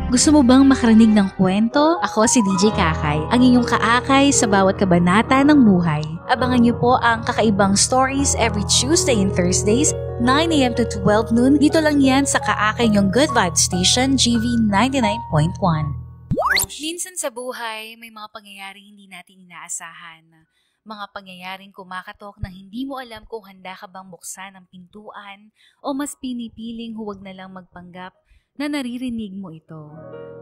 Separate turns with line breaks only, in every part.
Gusto mo bang makarinig ng kwento? Ako si DJ Kakay, ang inyong kaakay sa bawat kabanata ng buhay. Abangan niyo po ang kakaibang stories every Tuesday and Thursdays, 9 a.m. to 12 noon. Dito lang yan sa kaakay niyong Good Vibe Station, GV 99.1. Minsan sa buhay, may mga pangyayaring hindi natin inaasahan. Mga pangyayaring kumakatok na hindi mo alam kung handa ka bang buksan ang pintuan o mas pinipiling huwag na lang magpanggap na naririnig mo ito.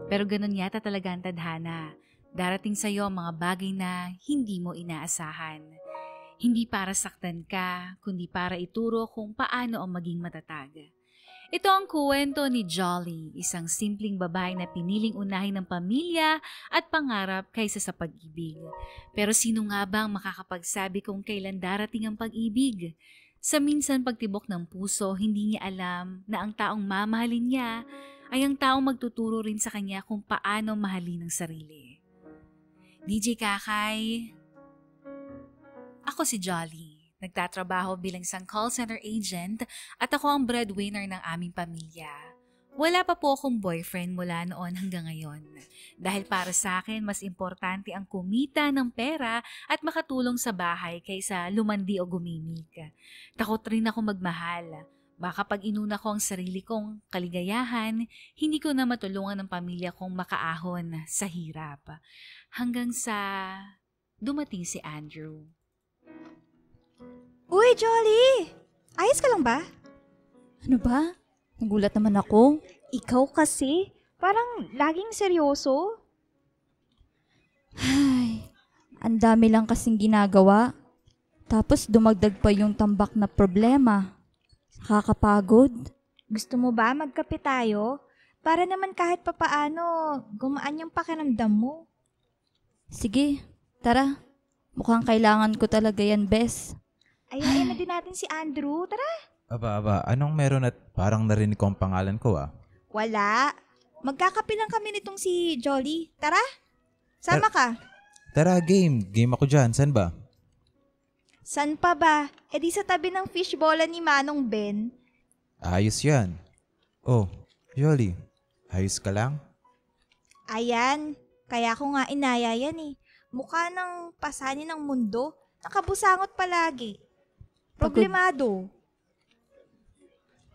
Pero ganun yata talaga ang tadhana. Darating sa'yo ang mga bagay na hindi mo inaasahan. Hindi para saktan ka, kundi para ituro kung paano ang maging matatag. Ito ang kwento ni Jolly, isang simpleng babae na piniling unahin ng pamilya at pangarap kaysa sa pag-ibig. Pero sino nga bang makakapagsabi kung kailan darating ang pag-ibig? Sa minsan pagtibok ng puso, hindi niya alam na ang taong mamahalin niya ay ang taong magtuturo rin sa kanya kung paano mahalin ang sarili. DJ Kakay, ako si Jolly. Nagtatrabaho bilang isang call center agent at ako ang breadwinner ng aming pamilya. Wala pa po akong boyfriend mula noon hanggang ngayon. Dahil para sa akin, mas importante ang kumita ng pera at makatulong sa bahay kaysa lumandi o gumimik. Takot rin ako magmahal. Baka pag inuna ko ang sarili kong kaligayahan, hindi ko na matulungan ang pamilya kong makaahon sa hirap. Hanggang sa dumating si Andrew.
Uy, Jolly! Ayos ka lang ba?
Ano ba? Nagulat naman ako.
Ikaw kasi, parang laging seryoso.
Ay, ang dami lang kasing ginagawa. Tapos dumagdag pa yung tambak na problema. Nakakapagod.
Gusto mo ba magkape tayo? Para naman kahit papaano, gumaan yung pakiramdam mo.
Sige, tara. Mukhang kailangan ko talaga yan, Bes.
Ayain na din natin si Andrew. Tara!
Aba, anong meron at parang narinig ko ang pangalan ko ah?
Wala. Magkakape lang kami nitong si Jolly. Tara! Sama ka.
Tara, game. Game ako dyan. Saan ba?
San pa ba? E di sa tabi ng fishbola ni Manong Ben.
Ayos yan. Oh, Jolly. Ayos ka lang?
Ayan. Kaya ko nga inaya yan eh. Mukha ng pasanin ng mundo. Nakabusangot palagi. Problemado.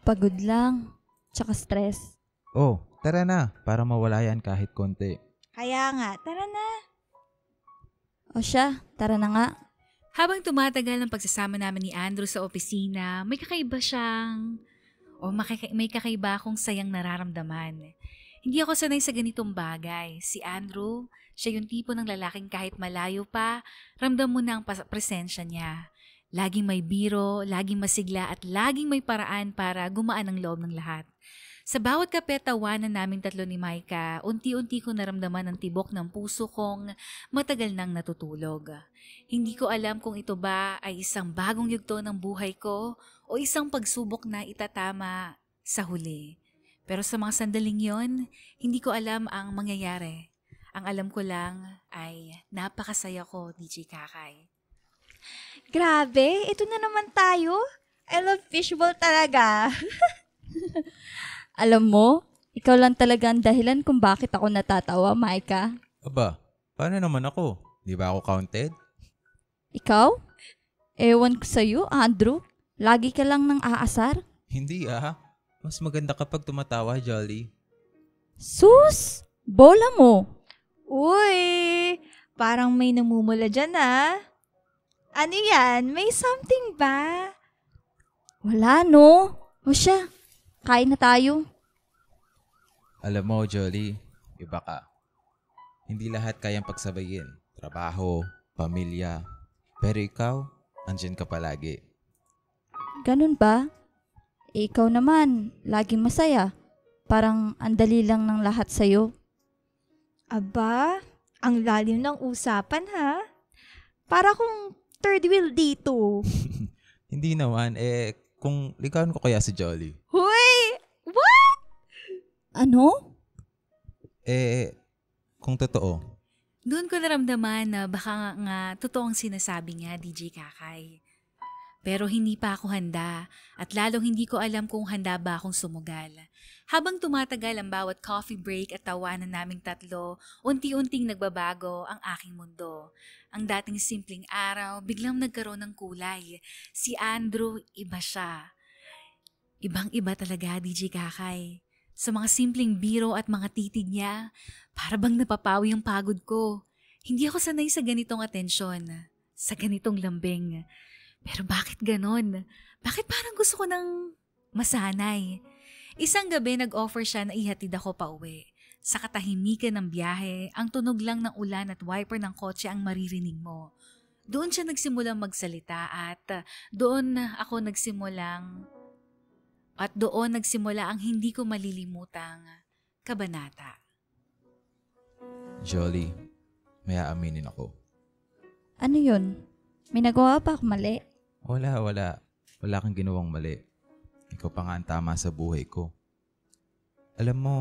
Pagod lang. Tsaka stress.
Oh, tara na. Para mawala yan kahit konti.
Kaya nga, tara na.
O siya, tara na nga.
Habang tumatagal ang pagsasama namin ni Andrew sa opisina, may kakaiba siyang, may kakaiba akong sayang nararamdaman. Hindi ako sanay sa ganitong bagay. Si Andrew, siya yung tipo ng lalaking kahit malayo pa, ramdam mo na ang presensya niya. Laging may biro, laging masigla at laging may paraan para gumaan ang loob ng lahat. Sa bawat kape tawanan naming tatlo ni Maika, unti-unti ko naramdaman ang tibok ng puso kong matagal nang natutulog. Hindi ko alam kung ito ba ay isang bagong yugto ng buhay ko o isang pagsubok na itatama sa huli. Pero sa mga sandaling yon, hindi ko alam ang mangyayari. Ang alam ko lang ay napakasaya ko, DJ Kakay.
Grabe, ito na naman tayo. I love fishbowl talaga.
Alam mo, ikaw lang talaga ang dahilan kung bakit ako natatawa, Maika.
Aba, paano naman ako? Di ba ako counted?
Ikaw? Ewan ko sa'yo, Andrew. Lagi ka lang nang aasar.
Hindi ah. Mas maganda kapag tumatawa, Jolly.
Sus! Bola mo!
Uy, parang may namumula dyan ah. Ano yan? May something ba?
Wala, no? O siya, kain na tayo.
Alam mo, Jolly, iba ka. Hindi lahat kayang pagsabayin. Trabaho, pamilya. Pero ikaw, andyan ka palagi.
Ganun ba? Ikaw naman, laging masaya. Parang andali lang ng lahat sa'yo.
Aba, ang lalim ng usapan ha. Para kung third wheel dito.
Hindi naman, kung ligawan ko kaya si Jolly.
Huy! What?
Ano?
Kung totoo.
Doon ko naramdaman na baka nga totoong sinasabi niya, DJ Kakay. Pero hindi pa ako handa at lalong hindi ko alam kung handa ba akong sumugal. Habang tumatagal ang bawat coffee break at tawanan naming tatlo, unti-unting nagbabago ang aking mundo. Ang dating simpleng araw, biglang nagkaroon ng kulay. Si Andrew, iba siya. Ibang-iba talaga, DJ Kakay. Sa mga simpleng biro at mga titig niya, para bang napapawi ang pagod ko. Hindi ako sanay sa ganitong atensyon, sa ganitong lambing. Pero bakit ganon? Bakit parang gusto ko ng masanay? Isang gabi nag-offer siya na ihatid ako pa uwi. Sa katahimikan ng biyahe, ang tunog lang ng ulan at wiper ng kotse ang maririnig mo. Doon siya nagsimulang magsalita at doon nagsimula ang hindi ko malilimutang kabanata.
Jolly, may aaminin ako.
Ano yun? May nagawa pa ako mali?
Wala. Wala kang ginawang mali. Ikaw pa nga ang tama sa buhay ko. Alam mo,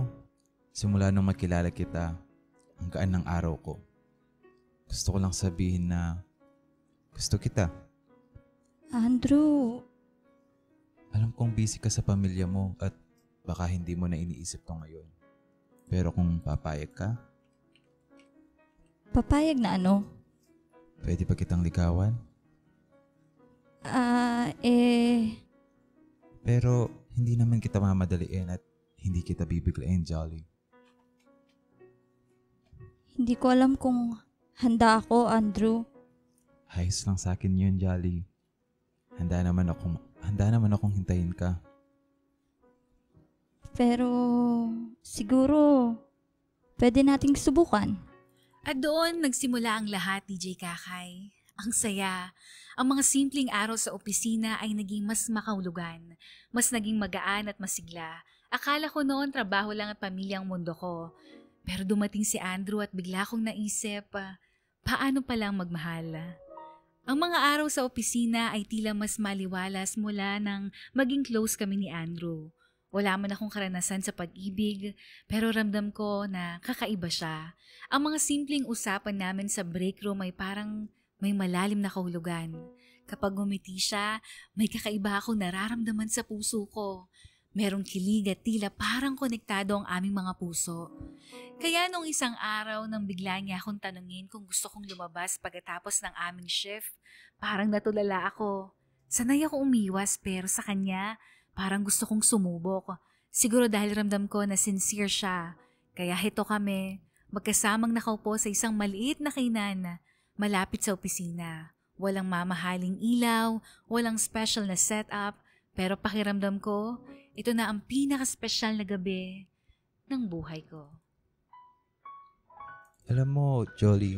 simula nung makilala kita, ang gaan ng araw ko. Gusto ko lang sabihin na gusto kita.
Andrew,
Alam kong busy ka sa pamilya mo at baka hindi mo na iniisip to ngayon. Pero kung papayag ka,
papayag na ano?
pwede pa kitang ligawan. Pero hindi naman kita mamadaliin at hindi kita bibiglain, Jolly.
Hindi ko alam kung handa ako, Andrew.
Ayos lang sa akin yun, Jolly. Handa naman akong hintayin ka.
Pero siguro pwede nating subukan.
At doon nagsimula ang lahat, DJ Kakay. Ang saya. Ang mga simpleng araw sa opisina ay naging mas makahulugan, mas naging magaan at masigla. Akala ko noon trabaho lang at pamilya ang mundo ko. Pero dumating si Andrew at bigla kong naisip, paano palang magmahal? Ang mga araw sa opisina ay tila mas maliwalas mula nang maging close kami ni Andrew. Wala man akong karanasan sa pag-ibig, pero ramdam ko na kakaiba siya. Ang mga simpleng usapan namin sa break room ay parang may malalim na kahulugan. Kapag ngumiti siya, may kakaiba akong nararamdaman sa puso ko. Merong kilig at tila parang konektado ang aming mga puso. Kaya nung isang araw nang bigla niya akong tanungin kung gusto kong lumabas pagkatapos ng aming shift, parang natulala ako. Sanay ako umiwas pero sa kanya, parang gusto kong sumubok. Siguro dahil ramdam ko na sincere siya. Kaya hito kami, magkasamang nakaupo sa isang maliit na kainan, malapit sa opisina. Walang mamahaling ilaw, walang special na setup, pero pakiramdam ko, ito na ang pinaka-special na gabi ng buhay ko.
Alam mo, Jolly,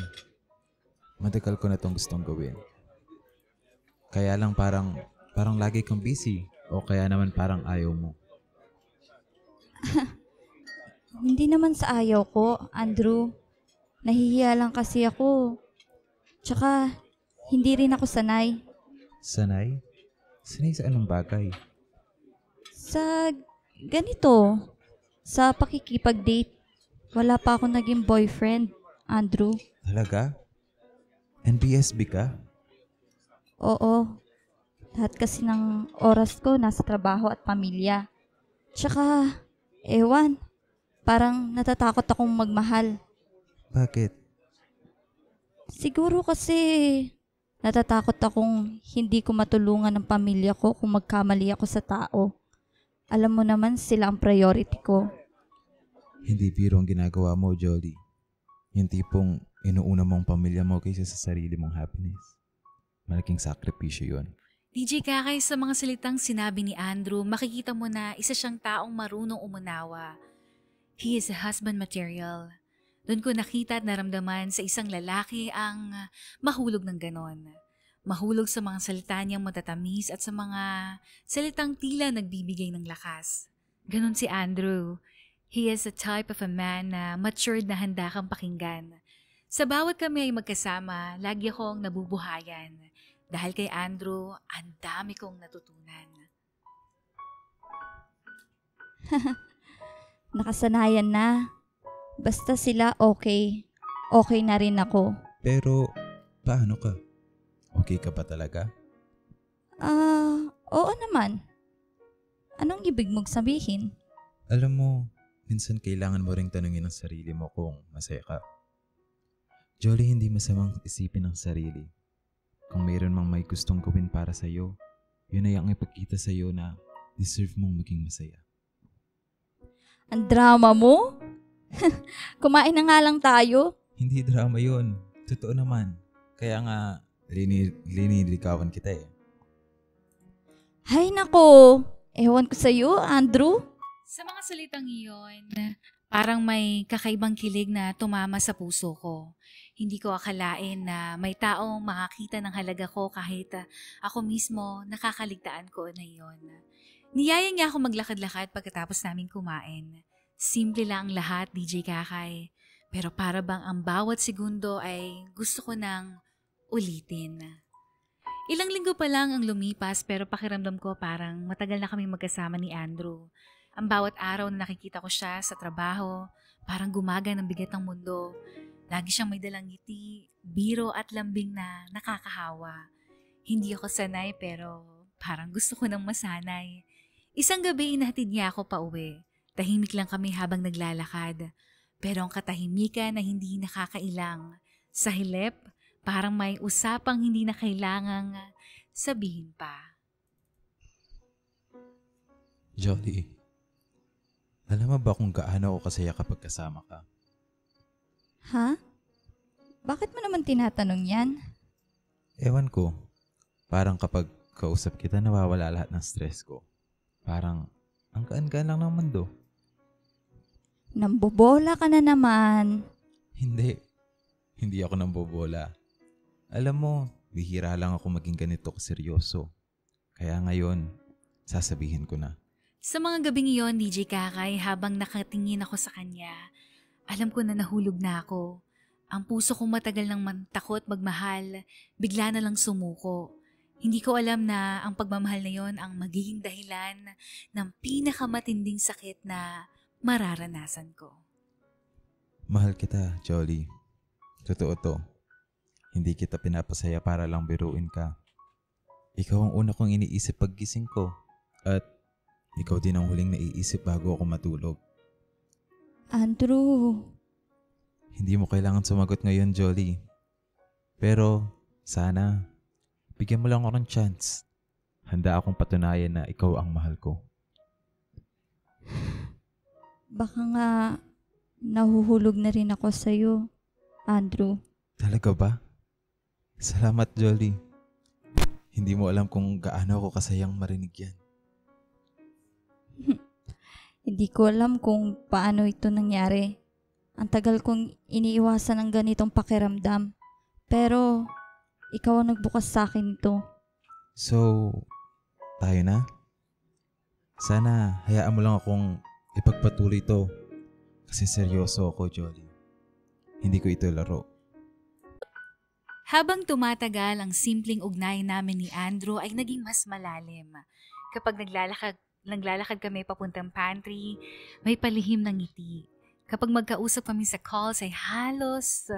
matagal ko na itong gustong gawin. Kaya lang parang lagi kang busy o kaya naman parang ayaw mo.
Hindi naman sa ayaw ko, Andrew. Nahihiya lang kasi ako. Tsaka, hindi rin ako sanay.
Sanay? Sanay sa anong bagay?
Sa ganito, sa pakikipag-date, wala pa ako naging boyfriend, Andrew.
Talaga? NBSB ka?
Oo. Lahat kasi ng oras ko nasa trabaho at pamilya. Tsaka, ewan, parang natatakot akong magmahal.
Bakit?
Siguro kasi natatakot akong hindi ko matulungan ng pamilya ko kung magkamali ako sa tao. Alam mo naman sila ang priority ko.
Hindi biro ang ginagawa mo, Jolly. Yung tipong inuuna mo ang pamilya mo kaysa sa sarili mong happiness. Malaking sakripisyo yun.
DJ Kakay, sa mga salitang sinabi ni Andrew, makikita mo na isa siyang taong marunong umunawa. He is a husband material. Doon ko nakita at naramdaman sa isang lalaki ang mahulog ng ganon. Mahulog sa mga salita niyang matatamis at sa mga salitang tila nagbibigay ng lakas. Ganon si Andrew. He is a type of a man na matured na handa kang pakinggan. Sa bawat kami ay magkasama, lagi akong nabubuhayan. Dahil kay Andrew, ang dami kong natutunan.
Nakasanayan na. Basta sila okay. Okay na rin ako.
Pero, paano ka? Okay ka ba talaga?
Oo naman. Anong ibig mong sabihin?
Alam mo, minsan kailangan mo ring tanungin ang sarili mo kung masaya ka. Jolly, hindi masamang isipin ang sarili. Kung mayroon mang may gustong gawin para sa'yo, yun ay ang ipagkita sa'yo na deserve mong maging masaya.
Ang drama mo? Kumain na nga lang tayo.
Hindi drama yun. Totoo naman. Kaya nga, liniligawan kita eh.
Hay nako, ewan ko sa'yo, Andrew.
Sa mga salitang iyon, parang may kakaibang kilig na tumama sa puso ko. Hindi ko akalain na may taong makakita ng halaga ko kahit ako mismo nakakaligtaan ko na iyon. Niyaya niya ako maglakad-lakad pagkatapos namin kumain. Simple lang ang lahat, DJ Kakay. Pero para bang ang bawat segundo ay gusto ko nang ulitin. Ilang linggo pa lang ang lumipas pero pakiramdam ko parang matagal na kaming magkasama ni Andrew. Ang bawat araw na nakikita ko siya sa trabaho, parang gumaga ng bigat ng mundo. Lagi siyang may dalang ngiti, biro at lambing na nakakahawa. Hindi ako sanay pero parang gusto ko nang masanay. Isang gabi inahatid niya ako pa uwi. Tahimik lang kami habang naglalakad. Pero ang katahimikan na hindi nakakailang. Sa hilip, parang may usapang hindi na kailangang sabihin pa.
Jolly, alam mo ba kung gaano ako kasaya kapag kasama ka?
Ha? Bakit mo naman tinatanong yan?
Ewan ko, parang kapag kausap kita nawawala lahat ng stress ko. Parang ang gaan-gaan lang ng mundo.
Nambobola ka na naman.
Hindi ako nambobola. Alam mo, bihira lang ako maging ganito kaseryoso. Kaya ngayon, sasabihin ko na.
Sa mga gabing iyon, DJ Kakay, habang nakatingin ako sa kanya, alam ko na nahulog na ako. Ang puso kong matagal nang takot magmahal, bigla na lang sumuko. Hindi ko alam na ang pagmamahal na yon ang magiging dahilan ng pinakamatinding sakit na mararanasan ko.
Mahal kita, Jolly. Totoo to. Hindi kita pinapasaya para lang biruin ka. Ikaw ang una kong iniisip paggising ko. At ikaw din ang huling naiisip bago ako matulog.
Andrew,
Hindi mo kailangan sumagot ngayon, Jolly. Pero sana, bigyan mo lang ako ng chance. Handa akong patunayan na ikaw ang mahal ko.
baka nga nahuhulog na rin ako sa'yo, Andrew.
Talaga ba? Salamat, Jolly. Hindi mo alam kung gaano ako kasayang marinig yan.
Hindi ko alam kung paano ito nangyari. Ang tagal kong iniiwasan ng ganitong pakiramdam. Pero, ikaw ang nagbukas sa akin ito.
So, tayo na? Sana hayaan mo lang akong ipagpatuloy ito. Kasi seryoso ako, Jolly. Hindi ko ito laro.
Habang tumatagal ang simpleng ugnayan namin ni Andrew ay naging mas malalim. Kapag naglalakad kami papuntang pantry, may palihim ng ngiti. Kapag magkausap kami sa calls ay halos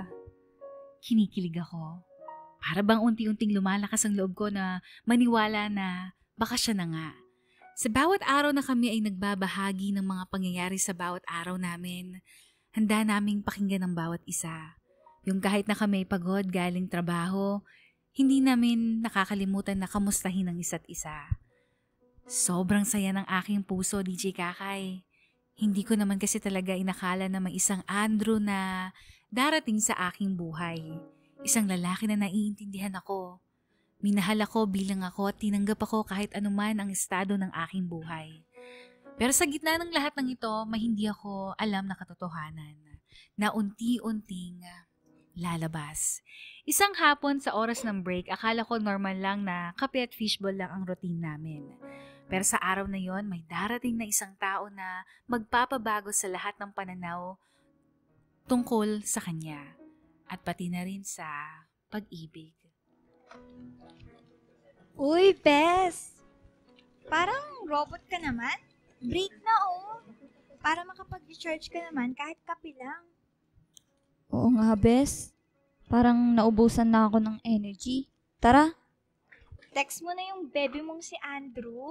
kinikilig ako. Para bang unti-unting lumalakas ang loob ko na maniwala na baka siya na nga. Sa bawat araw na kami ay nagbabahagi ng mga pangyayari sa bawat araw namin, handa naming pakinggan ang bawat isa. Yung kahit na kami pagod galing trabaho, hindi namin nakakalimutan na kamustahin ang isa't isa. Sobrang saya ng aking puso, DJ Kakay. Hindi ko naman kasi talaga inakala na may isang Andrew na darating sa aking buhay. Isang lalaki na naiintindihan ako. Minahal ako bilang ako at tinanggap ako kahit anuman ang estado ng aking buhay. Pero sa gitna ng lahat ng ito, may hindi ako alam na katotohanan na unti-unting lalabas. Isang hapon sa oras ng break, akala ko normal lang na kape at fishball lang ang routine namin. Pero sa araw na yon, may darating na isang tao na magpapabago sa lahat ng pananaw tungkol sa kanya at pati na rin sa pag-ibig.
Uy, Bes! Parang robot ka naman. Break na, oh. Para makapag-recharge ka naman kahit kape lang.
Oo nga, Bes. Parang naubusan na ako ng energy. Tara,
text mo na yung baby mong si Andrew.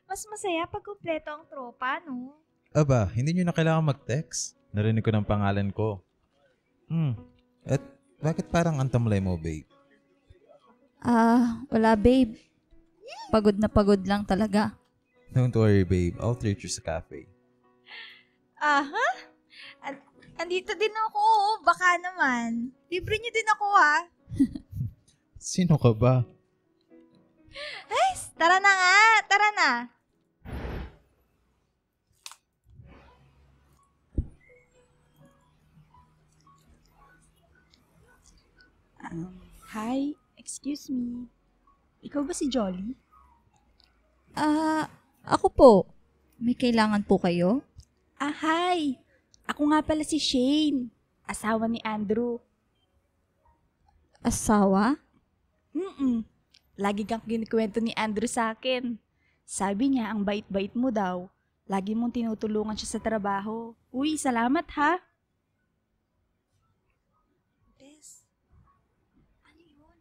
Mas masaya pag kumpleto ang tropa, no?
Aba, hindi nyo na kailangan mag-text. Narinig ko ng pangalan ko. At bakit parang antamlay mo, babe?
Wala babe. Pagod lang talaga.
Don't worry, babe. I'll treat you sa cafe.
Aha? Andito din ako, baka naman. Libre niyo din ako, ha?
Sino ka ba?
Ay, tara na nga, tara na.
Hi, excuse me. Ikaw ba si Jolly?
Ako po. May kailangan po kayo?
Hi! Ako nga pala si Shane, asawa ni Andrew.
Asawa?
Lagi kang kinikwento ni Andrew sa akin. Sabi niya, ang bait-bait mo daw. Lagi mong tinutulungan siya sa trabaho. Uy, salamat ha!
Bes, ano yun?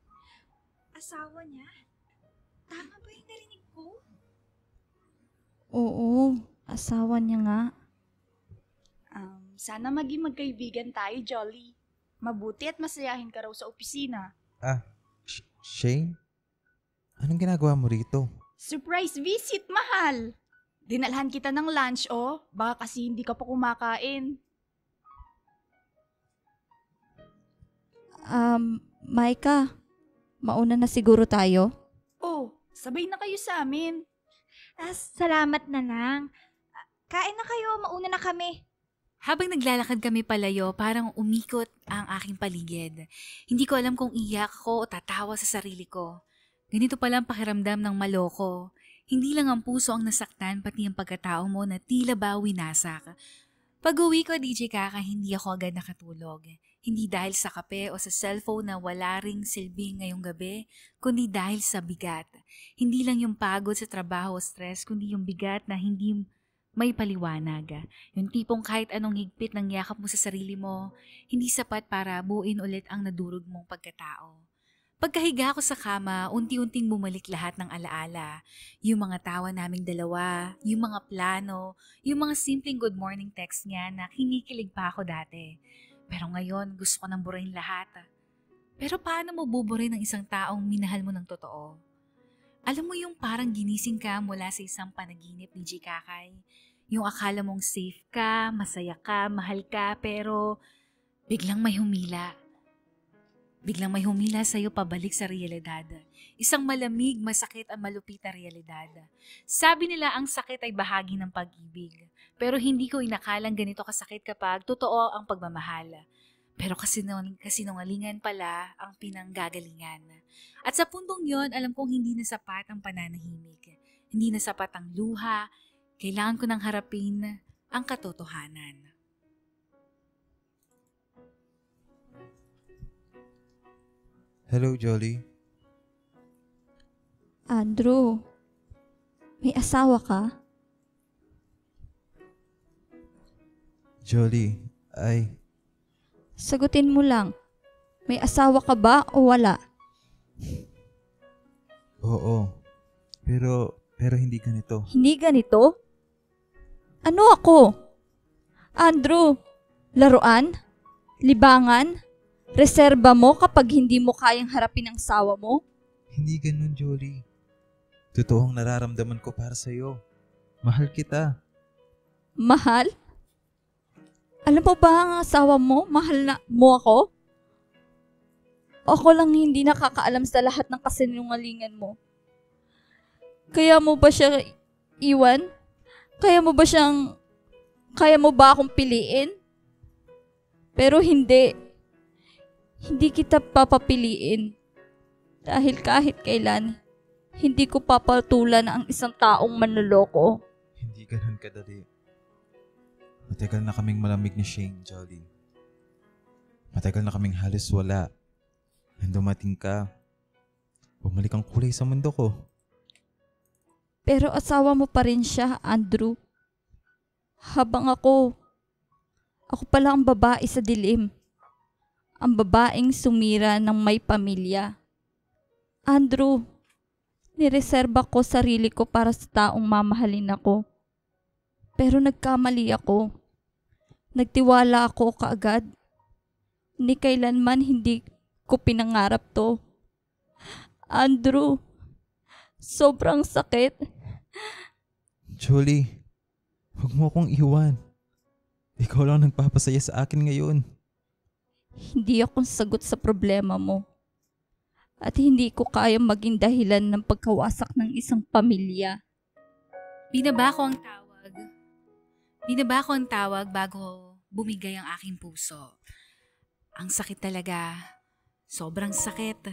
Asawa niya? Tama ba yung narinig ko?
Oo, asawa niya nga.
Sana maging magkaibigan tayo, Jolly. Mabuti at masayahin ka raw sa opisina.
Shane? Anong ginagawa mo rito?
Surprise visit, mahal! Dinalhan kita ng lunch, oh. Baka kasi hindi ka pa kumakain.
Maika, mauna na siguro tayo?
Oh, sabay na kayo sa amin.
Salamat na lang. Kain na kayo, mauna na kami.
Habang naglalakad kami palayo, parang umikot ang aking paligid. Hindi ko alam kung iyak ko o tatawa sa sarili ko. Ganito pala ang pakiramdam ng maloko. Hindi lang ang puso ang nasaktan, pati ang pagkatao mo na tila ba winasak. Pag-uwi ko, DJ Kaka, hindi ako agad nakatulog. Hindi dahil sa kape o sa cellphone na wala ring silbing ngayong gabi, kundi dahil sa bigat. Hindi lang yung pagod sa trabaho o stress, kundi yung bigat na hindi may paliwanag. Yung tipong kahit anong higpit ng yakap mo sa sarili mo, hindi sapat para buuin ulit ang nadurog mong pagkatao. Pagkahiga ko sa kama, unti-unting bumalik lahat ng alaala. Yung mga tawa naming dalawa, yung mga plano, yung mga simpleng good morning text niya na kinikilig pa ako dati. Pero ngayon, gusto ko nang burahin lahat. Pero paano mo buburin ng isang taong minahal mo ng totoo? Alam mo yung parang ginising ka mula sa isang panaginip ni G. Kakay? Yung akala mong safe ka, masaya ka, mahal ka, pero biglang may humila. Biglang may humila sa'yo pabalik sa realidad. Isang malamig, masakit at malupit na realidad. Sabi nila ang sakit ay bahagi ng pag-ibig. Pero hindi ko inakalang ganito kasakit kapag totoo ang pagmamahal. Pero kasinungalingan pala ang pinanggagalingan. At sa puntong yon, alam kong hindi na sapat ang pananahimik. Hindi na sapat ang luha. Kailangan ko nang harapin ang katotohanan.
Hello, Jolly.
Andrew, may asawa ka?
Jolly,
Sagutin mo lang. May asawa ka ba o wala?
Oo. Pero hindi ganito.
Hindi ganito? Ano ako? Andrew, laruan? Libangan? Reserba mo kapag hindi mo kayang harapin ang asawa mo?
Hindi ganun, Jolly. Totoong nararamdaman ko para sa'yo. Mahal kita.
Mahal? Alam mo ba ang asawa mo? Mahal na mo ako? Ako lang hindi nakakaalam sa lahat ng kasinungalingan mo. Kaya mo ba siya iwan? Kaya mo ba akong piliin? Pero hindi. Hindi kita papapiliin. Dahil kahit kailan, hindi ko papatulan ang isang taong manloloko.
Hindi ganun kadali. Matagal na kaming malamig ni Shane, Jolly. Matagal na kaming halos wala. Nang dumating ka, bumalik ang kulay sa mundo ko.
Pero asawa mo pa rin siya, Andrew. Habang ako pala ang babae sa dilim. Ang babaeng sumira ng may pamilya. Andrew, Nireserba ko sarili ko para sa taong mamahalin ako. Pero nagkamali ako. Nagtiwala ako kaagad. Ni kailanman hindi ko pinangarap to. Andrew, sobrang sakit.
Julie, huwag mo akong iwan. Ikaw lang nagpapasaya sa akin ngayon.
Hindi ako sagot sa problema mo. At hindi ko kayang maging dahilan ng pagkawasak ng isang pamilya.
Binaba ko ang tawag bago bumigay ang aking puso. Ang sakit talaga. Sobrang sakit.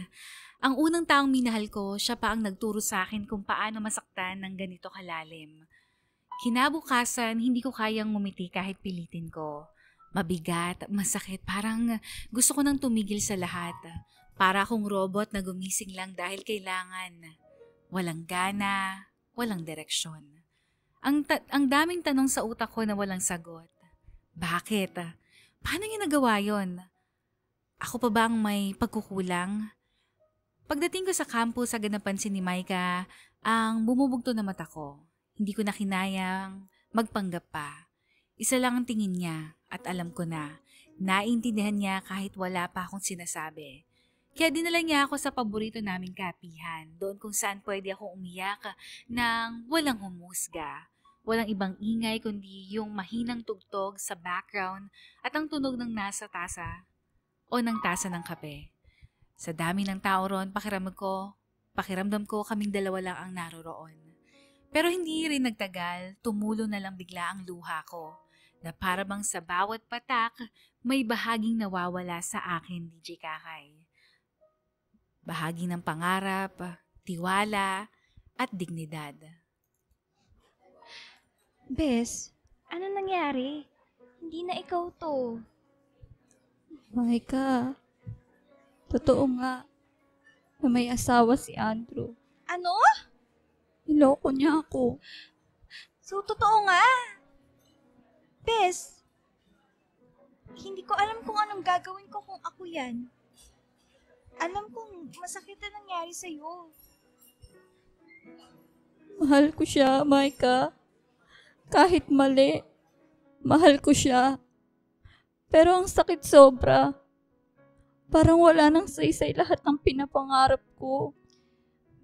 Ang unang taong minahal ko, siya pa ang nagturo sa akin kung paano masaktan ng ganito kalalim. Kinabukasan, hindi ko kayang ngumiti kahit pilitin ko. Mabigat, masakit, parang gusto ko nang tumigil sa lahat. Para akong robot na gumising lang dahil kailangan. Walang gana, walang direksyon. Ang daming tanong sa utak ko na walang sagot. Bakit? Paano niya nagawa yon? Ako pa bang may pagkukulang? Pagdating ko sa campus, agad napansin ni Micah ang bumubugto na mata ko. Hindi ko na kinayang magpanggap pa. Isa lang ang tingin niya at alam ko na. Naintindihan niya kahit wala pa akong sinasabi. Kaya dinala niya ako sa paborito naming kapihan, doon kung saan pwede akong umiyak nang walang humusga. Walang ibang ingay kundi yung mahinang tugtog sa background at ang tunog ng nasa tasa o ng tasa ng kape. Sa dami ng tao ron, pakiramdam ko kaming dalawa lang ang naroroon. Pero hindi rin nagtagal, tumulo na lang bigla ang luha ko na para bang sa bawat patak may bahaging nawawala sa akin, DJ Kakay. Bahagi ng pangarap, tiwala, at dignidad.
Bes, ano nangyari? Hindi na ikaw to.
Micah, totoo nga na may asawa si Andrew.
Ano?
Niloko niya ako.
So, totoo nga. Bes, hindi ko alam kung anong gagawin ko kung ako yan. Alam kong masakit na nangyari sa'yo.
Mahal ko siya, Micah. Kahit mali, mahal ko siya. Pero ang sakit sobra. Parang wala nang saysay lahat ng pinapangarap ko.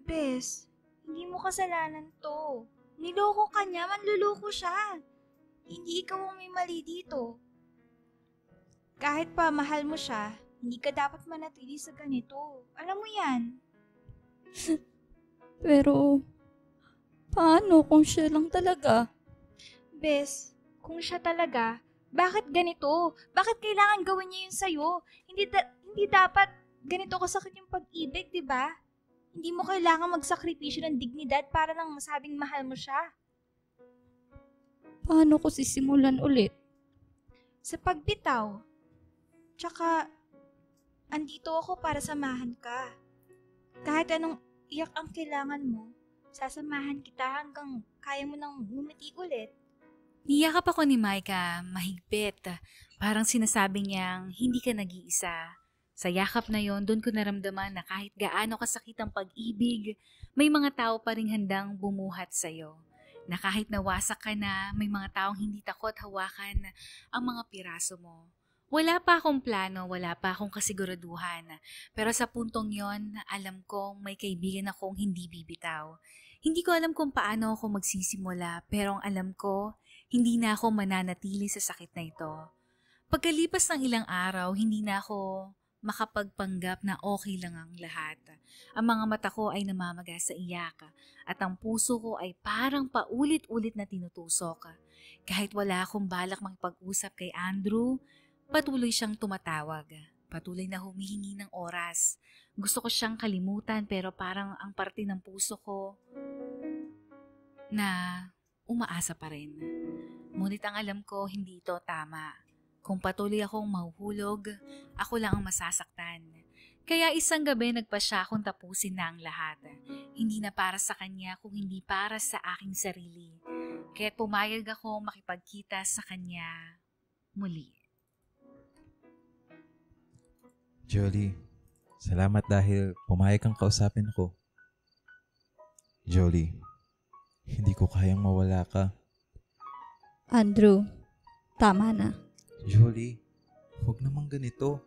Bes, hindi mo kasalanan to. Niloko ka niya, manluloko siya. Hindi ikaw ang may mali dito. Kahit pa mahal mo siya, hindi ka dapat manatili sa ganito. Alam mo yan.
Pero, paano kung siya lang talaga?
Bes, kung siya talaga, bakit ganito? Bakit kailangan gawin niya yun sa'yo? Hindi dapat ganito kasakit yung pag-ibig, di ba? Hindi mo kailangan magsakripisyo ng dignidad para nang masabing mahal mo siya.
Paano ko sisimulan ulit?
Sa pagbitaw. Tsaka, andito ako para samahan ka. Kahit anong iyak ang kailangan mo, sasamahan kita hanggang kaya mo nang ngumiti ulit.
Niyakap ako ni Micah, mahigpit. Parang sinasabi niyang hindi ka nag-iisa. Sa yakap na yon, doon ko naramdaman na kahit gaano kasakit ang pag-ibig, may mga tao pa rin handang bumuhat sa'yo. Na kahit nawasak ka na, may mga taong hindi takot hawakan ang mga piraso mo. Wala pa akong plano, wala pa akong kasiguraduhan. Pero sa puntong yon, alam kong may kaibigan akong hindi bibitaw. Hindi ko alam kung paano ako magsisimula, pero ang alam ko, hindi na ako mananatili sa sakit na ito. Pagkalipas ng ilang araw, hindi na ako makapagpanggap na okay lang ang lahat. Ang mga mata ko ay namamaga sa iyak at ang puso ko ay parang paulit-ulit na tinutusok. Kahit wala akong balak makipag-usap kay Andrew, patuloy siyang tumatawag. Patuloy na humihingi ng oras. Gusto ko siyang kalimutan pero parang ang parte ng puso ko na umaasa pa rin. Ngunit ang alam ko hindi ito tama. Kung patuloy akong mahuhulog, ako lang ang masasaktan. Kaya isang gabi nagpasya akong tapusin na ang lahat. Hindi na para sa kanya kung hindi para sa aking sarili. Kaya't pumayag ako makipagkita sa kanya muli.
Jolie, salamat dahil pumayag kang kausapin ko. Jolie, hindi ko kayang mawala ka.
Andrew, tama na.
Jolie, huwag naman ganito.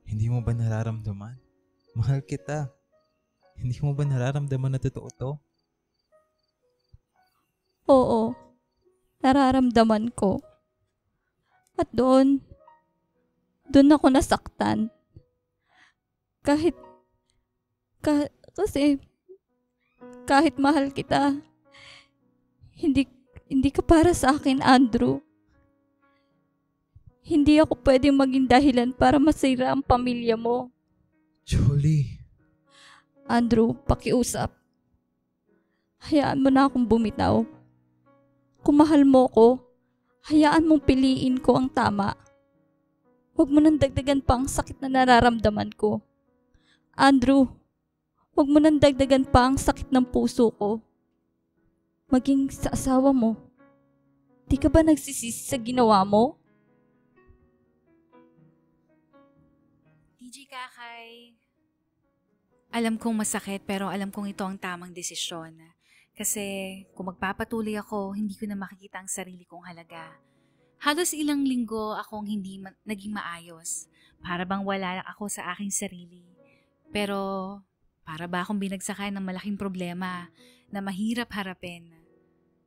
Hindi mo ba nararamdaman? Mahal kita. Hindi mo ba nararamdaman na totoo to?
Oo, nararamdaman ko. At doon ako nasaktan. Kasi kahit mahal kita, hindi ka para sa akin, Andrew. Hindi ako pwedeng maging dahilan para masira ang pamilya mo.
Jolie,
Andrew, pakiusap. Hayaan mo na akong bumitaw. Kung mahal mo ko, hayaan mong piliin ko ang tama. Huwag mo nang dagdagan pa ang sakit na nararamdaman ko. Andrew, huwag mo nang dagdagan pa ang sakit ng puso ko. Maging sa asawa mo. Di ka ba nagsisisi sa ginawa mo?
DJ Kakay, alam kong masakit pero alam kong ito ang tamang desisyon. Kasi kung magpapatuloy ako, hindi ko na makikita ang sarili kong halaga. Halos ilang linggo akong hindi naging maayos. Para bang wala ako sa aking sarili. Pero para ba akong binagsakan ng malaking problema na mahirap harapin.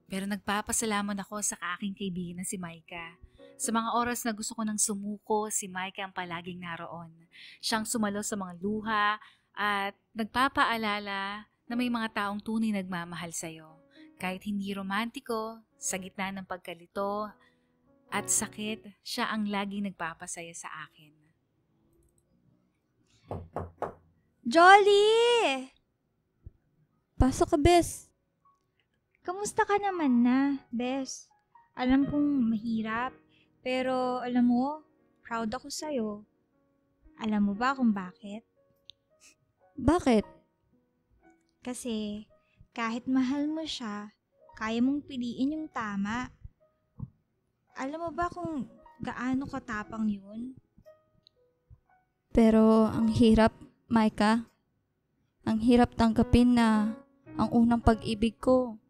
Pero nagpapasalamat ako sa aking kaibigan na si Micah. Sa mga oras na gusto ko nang sumuko, si Micah ang palaging naroon. Siyang sumalo sa mga luha at nagpapaalala na may mga taong tunay nagmamahal sa'yo. Kahit hindi romantiko, sa gitna ng pagkalito at sakit, siya ang laging nagpapasaya sa akin.
Jolly!
Pasok ka, Bes.
Kamusta ka naman na, Bes? Alam kong mahirap, pero alam mo, proud ako sa'yo. Alam mo ba kung bakit?
Bakit?
Kasi kahit mahal mo siya, kaya mong piliin yung tama. Alam mo ba kung gaano katapang yun?
Pero ang hirap, Micah. Ang hirap tanggapin na ang unang pag-ibig ko,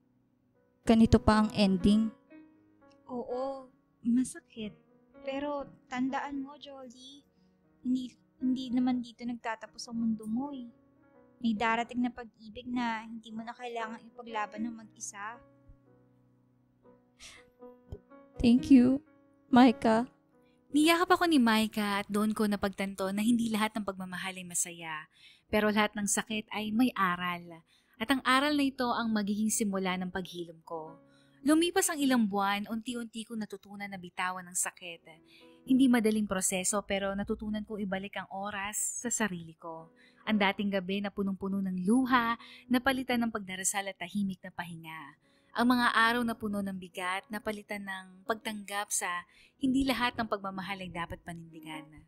ganito pa ang ending.
Oo, masakit. Pero tandaan mo, Jolly, hindi naman dito nagtatapos ang mundo mo eh. May darating na pag-ibig na hindi mo na kailangang ipaglaban ng mag-isa.
Thank you, Micah.
Niyakap ako ni Micah at doon ko napagtanto na hindi lahat ng pagmamahal ay masaya. Pero lahat ng sakit ay may aral. At ang aral na ito ang magiging simula ng paghilom ko. Lumipas ang ilang buwan, unti-unti ko natutunan na bitawan ng sakit. Hindi madaling proseso pero natutunan ko ibalik ang oras sa sarili ko. Ang dating gabi na punong-puno ng luha, napalitan ng pagdarasal at tahimik na pahinga. Ang mga araw na puno ng bigat, napalitan ng pagtanggap sa hindi lahat ng pagmamahal ay dapat panindigan.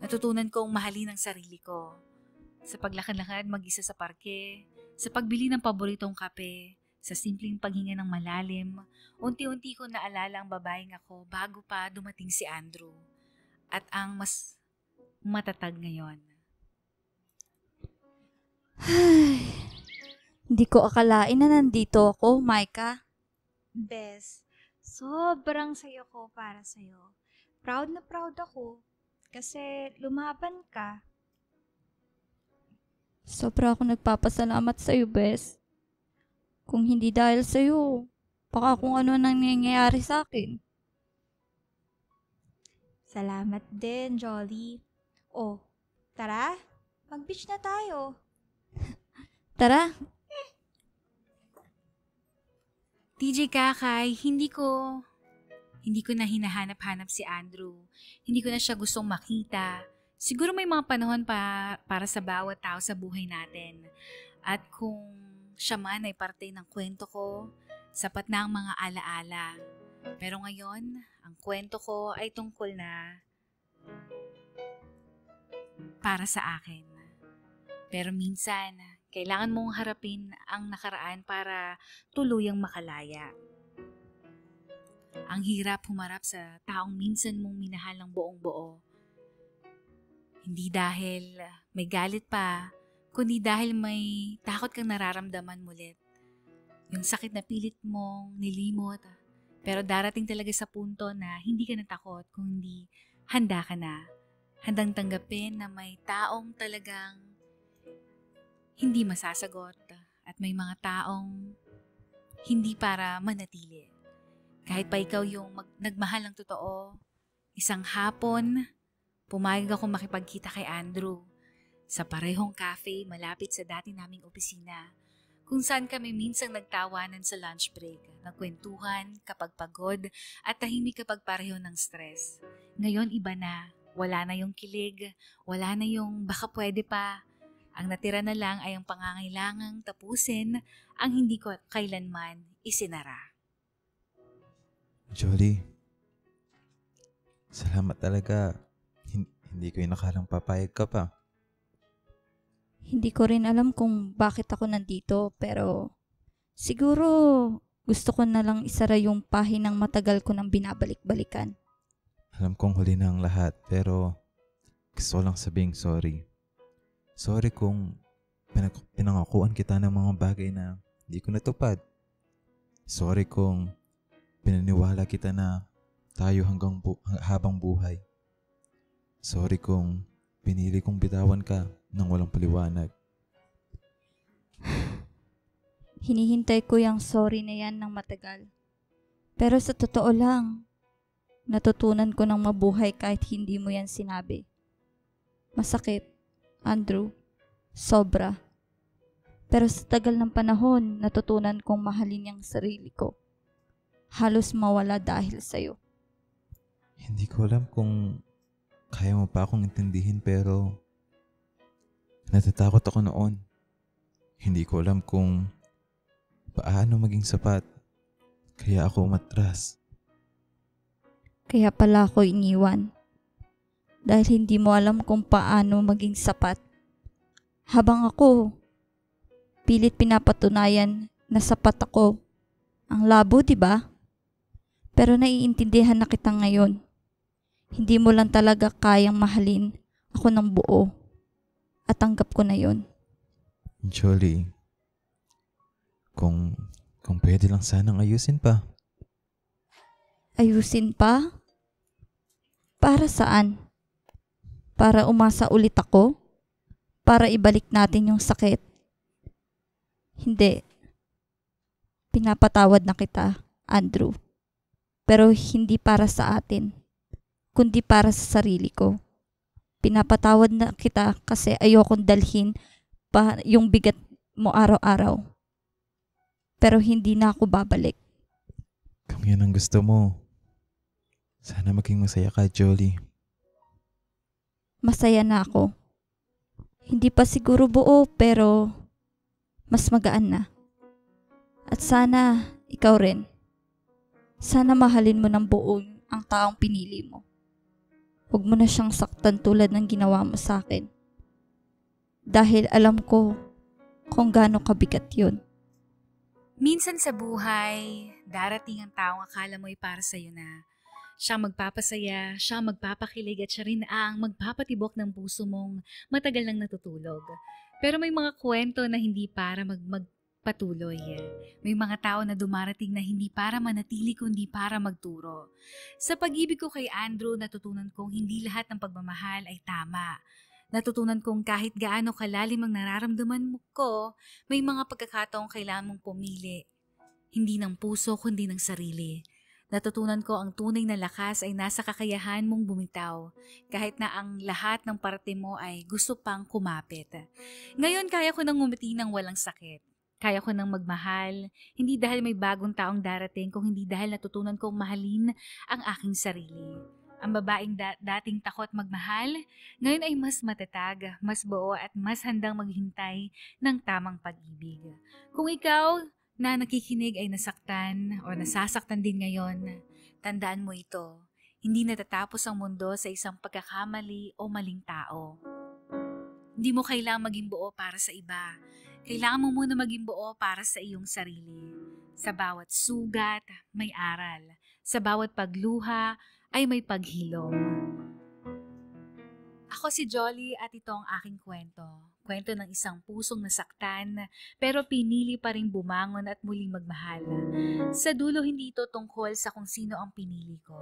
Natutunan kong mahalin ang sarili ko. Sa paglakad-lakad mag-isa sa parke, sa pagbili ng paboritong kape, sa simpleng paghinga ng malalim, unti-unti ko naalala ang babaeng ako bago pa dumating si Andrew. At ang mas matatag ngayon.
Hindi ko akalain na nandito ako, Micah.
Bes, sobrang sayo ko para sa'yo. Proud na proud ako kasi lumaban ka.
Sobra ako nagpapasalamat sa'yo, Bes. Kung hindi dahil sa'yo, baka kung ano nang nangyayari sa akin.
Salamat din, Jolly. Oh, tara, mag-beach na tayo.
Tara,
DJ Kakay, hindi ko na hinahanap-hanap si Andrew. Hindi ko na siya gustong makita. Siguro may mga panahon para sa bawat tao sa buhay natin. At kung siya man ay parte ng kwento ko, sapat na ang mga alaala. Pero ngayon, ang kwento ko ay tungkol na para sa akin. Pero minsan, kailangan mong harapin ang nakaraan para tuluyang makalaya. Ang hirap humarap sa taong minsan mong minahal ng buong buo. Hindi dahil may galit pa, kundi dahil may takot kang nararamdaman mulit. Yung sakit na pilit mong nilimot, pero darating talaga sa punto na hindi ka natakot kung hindi handa ka na. Handang tanggapin na may taong talagang hindi masasagot at may mga taong hindi para manatili. Kahit pa ikaw yung nagmahal ng totoo, isang hapon, pumayag ako makipagkita kay Andrew sa parehong cafe malapit sa dati naming opisina, kung saan kami minsang nagtawanan sa lunch break, nagkwentuhan kapag pagod at tahimik kapag pareho ng stress. Ngayon iba na, wala na yung kilig, wala na yung baka pwede pa. Ang natira na lang ay ang pangangailangang tapusin ang hindi ko kailanman isinara.
Jolie, salamat talaga. Hindi ko inakalang papayag ka pa.
Hindi ko rin alam kung bakit ako nandito, pero siguro gusto ko na lang isara yung pahinang matagal ko nang binabalik-balikan.
Alam kong huli na ang lahat, pero gusto ko lang sabing sorry. Sorry kung pinangakuan kita ng mga bagay na hindi ko natupad. Sorry kung pinaniwala kita na tayo habang buhay. Sorry kung pinili kong bitawan ka nang walang paliwanag.
Hinihintay ko yung sorry na yan ng matagal. Pero sa totoo lang, natutunan ko ng mabuhay kahit hindi mo yan sinabi. Masakit, Andrew. Sobra. Pero sa tagal ng panahon, natutunan kong mahalin yung sarili ko. Halos mawala dahil sa'yo.
Hindi ko alam kung kaya mo pa akong intindihin, pero natatakot ako noon. Hindi ko alam kung paano maging sapat, kaya ako umatras.
Kaya pala ako iniwan. Dahil hindi mo alam kung paano maging sapat. Habang ako, pilit pinapatunayan na sapat ako. Ang labo, di ba? Pero naiintindihan na kita ngayon. Hindi mo lang talaga kayang mahalin ako ng buo. At tanggap ko na yon.
Jolie, kung pwede lang sanang ayusin pa.
Ayusin pa? Para saan? Para umasa ulit ako? Para ibalik natin yung sakit? Hindi. Pinapatawad na kita, Andrew. Pero hindi para sa atin, kundi para sa sarili ko. Pinapatawad na kita kasi ayokong dalhin pa yung bigat mo araw-araw. Pero hindi na ako babalik.
Kung yan ang gusto mo, sana maging masaya ka, Jolie.
Masaya na ako. Hindi pa siguro buo, pero mas magaan na. At sana ikaw rin. Sana mahalin mo ng buo ang taong pinili mo. Huwag mo na siyang saktan tulad ng ginawa mo sa akin. Dahil alam ko kung gaano kabigat yun.
Minsan sa buhay, darating ang taong akala mo'y para sa'yo na. Siyang magpapasaya, siyang magpapakilig at siya rin ang magpapatibok ng puso mong matagal nang natutulog. Pero may mga kwento na hindi para magpatuloy. May mga tao na dumarating na hindi para manatili kundi para magturo. Sa pag-ibig ko kay Andrew, natutunan kong hindi lahat ng pagmamahal ay tama. Natutunan kong kahit gaano kalalim ang nararamdaman mo ko, may mga pagkakataong kailangan mong pumili. Hindi ng puso kundi ng sarili. Natutunan ko ang tunay na lakas ay nasa kakayahan mong bumitaw, kahit na ang lahat ng parte mo ay gusto pang kumapit. Ngayon kaya ko nang ngumiti ng walang sakit. Kaya ko nang magmahal, hindi dahil may bagong taong darating, kung hindi dahil natutunan kong mahalin ang aking sarili. Ang babaeng dating takot magmahal, ngayon ay mas matatag, mas buo at mas handang maghintay ng tamang pag-ibig. Kung ikaw na nakikinig ay nasaktan o nasasaktan din ngayon, tandaan mo ito. Hindi natatapos ang mundo sa isang pagkakamali o maling tao. Hindi mo kailangang maging buo para sa iba. Kailangan mo muna maging buo para sa iyong sarili. Sa bawat sugat, may aral. Sa bawat pagluha, ay may paghilom. Ako si Jolly at ito ang aking kwento. Kwento ng isang pusong nasaktan pero pinili pa rin bumangon at muling magmahal. Sa dulo hindi ito tungkol sa kung sino ang pinili ko,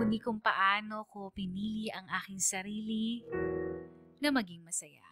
kundi kung paano ko pinili ang aking sarili na maging masaya.